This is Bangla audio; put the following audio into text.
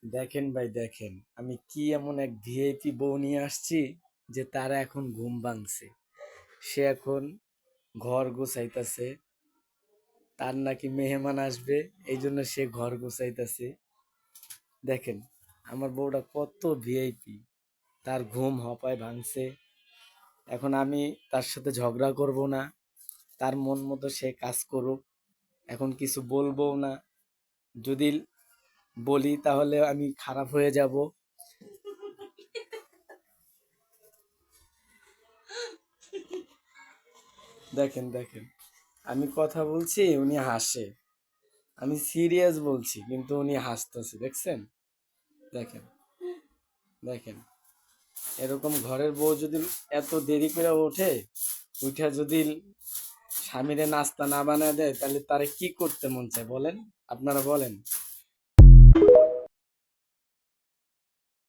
দেখেন ভাই দেখেন, আমি কি এমন এক ভিআইপি বউ নিয়ে আসছি যে তারা এখন ঘুম ভাঙছে। সে এখন ঘর গোছাইতেছে, তার নাকি মেহমান আসবে, এই জন্য সে ঘর গোছাইতেছে। দেখেন আমার বউটা কত ভিআইপি, তার ঘুম হপায় ভাঙছে। এখন আমি তার সাথে ঝগড়া করব না, তার মন মতো সে কাজ করুক। এখন কিছু বলবো না, যদি বলি তাহলে আমি খারাপ হয়ে যাব। দেখেন দেখেন, আমি কথা বলছি উনি হাসে, আমি সিরিয়াস বলছি কিন্তু উনি হাসতেছে, দেখছেন? দেখেন দেখেন, এরকম ঘরের বউ যদি এত দেরি করে ওঠে, উঠে যদি স্বামীরে নাস্তা না বানায় দেয়, তাহলে তারে কি করতে মন চায় বলেন? আপনারা বলেন।